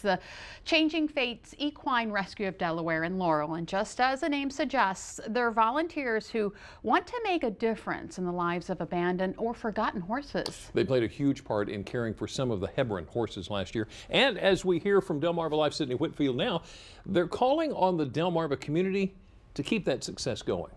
The Changing Fates Equine Rescue of Delaware in Laurel, and just as the name suggests, they're volunteers who want to make a difference in the lives of abandoned or forgotten horses. They played a huge part in caring for some of the Hebron horses last year, and as we hear from Delmarva Live Sydney Whitfield now, they're calling on the Delmarva community to keep that success going.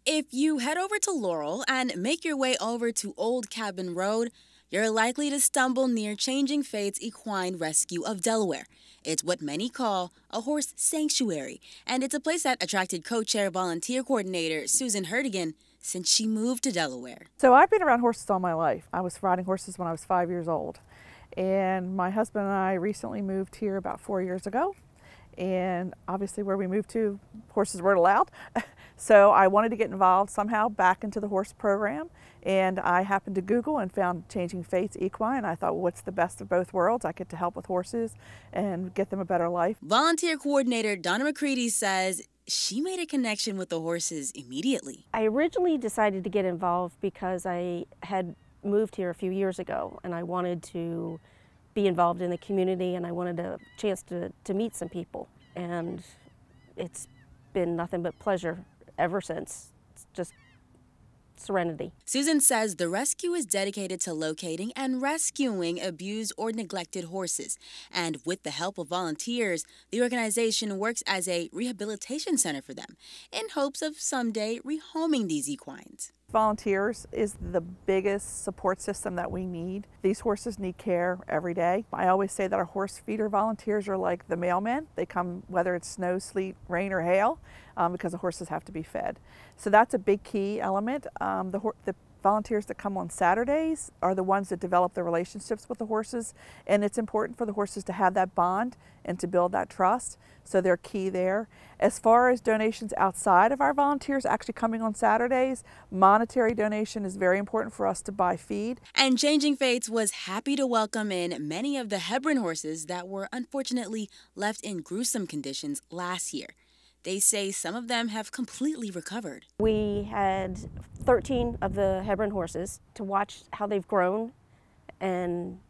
If you head over to Laurel and make your way over to Old Cabin Road, you're likely to stumble near Changing Fates Equine Rescue of Delaware. It's what many call a horse sanctuary, and it's a place that attracted co-chair volunteer coordinator Susan Hertigan since she moved to Delaware. So I've been around horses all my life. I was riding horses when I was 5 years old. And my husband and I recently moved here about 4 years ago. And obviously where we moved to, horses weren't allowed. So I wanted to get involved somehow back into the horse program. And I happened to Google and found Changing Fates Equine. I thought, well, what's the best of both worlds? I get to help with horses and get them a better life. Volunteer coordinator Donna McCready says she made a connection with the horses immediately. I originally decided to get involved because I had moved here a few years ago and I wanted to be involved in the community and I wanted a chance to meet some people. And it's been nothing but pleasure ever since. It's just serenity. Susan says the rescue is dedicated to locating and rescuing abused or neglected horses. And with the help of volunteers, the organization works as a rehabilitation center for them in hopes of someday rehoming these equines. Volunteers is the biggest support system that we need. These horses need care every day. I always say that our horse feeder volunteers are like the mailmen. They come whether it's snow, sleet, rain, or hail because the horses have to be fed. So that's a big key element. The volunteers that come on Saturdays are the ones that develop the relationships with the horses, and it's important for the horses to have that bond and to build that trust, so they're key there. As far as donations outside of our volunteers actually coming on Saturdays, monetary donation is very important for us to buy feed. And Changing Fates was happy to welcome in many of the Hebron horses that were unfortunately left in gruesome conditions last year. They say some of them have completely recovered. We had 13 of the Hebron horses to watch how they've grown and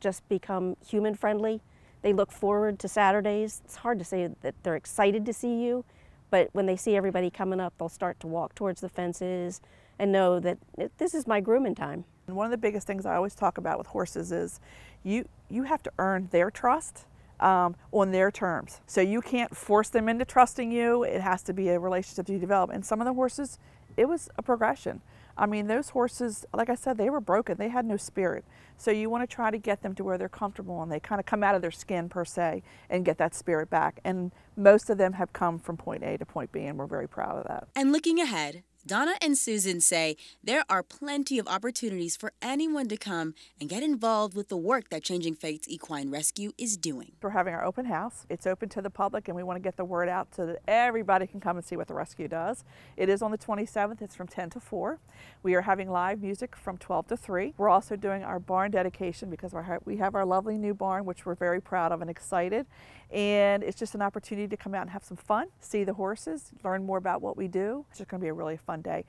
just become human friendly. They look forward to Saturdays. It's hard to say that they're excited to see you, but when they see everybody coming up, they'll start to walk towards the fences and know that this is my grooming time. And one of the biggest things I always talk about with horses is you have to earn their trust. On their terms. So you can't force them into trusting you. It has to be a relationship that you develop. And some of the horses, it was a progression. I mean, those horses, like I said, they were broken. They had no spirit. So you want to try to get them to where they're comfortable and they kind of come out of their skin per se and get that spirit back. And most of them have come from point A to point B, and we're very proud of that. And looking ahead, Donna and Susan say there are plenty of opportunities for anyone to come and get involved with the work that Changing Fates Equine Rescue is doing. We're having our open house. It's open to the public and we want to get the word out so that everybody can come and see what the rescue does. It is on the 27th. It's from 10 to 4. We are having live music from 12 to 3. We're also doing our barn dedication because we have our lovely new barn, which we're very proud of and excited. And it's just an opportunity to come out and have some fun, see the horses, learn more about what we do. It's just going to be a really fun day.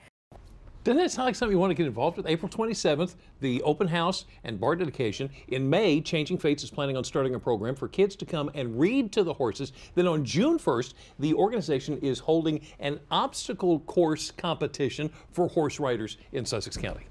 Doesn't that sound like something you want to get involved with? April 27th, the open house and barn dedication. In May, Changing Fates is planning on starting a program for kids to come and read to the horses. Then on June 1st, the organization is holding an obstacle course competition for horse riders in Sussex County.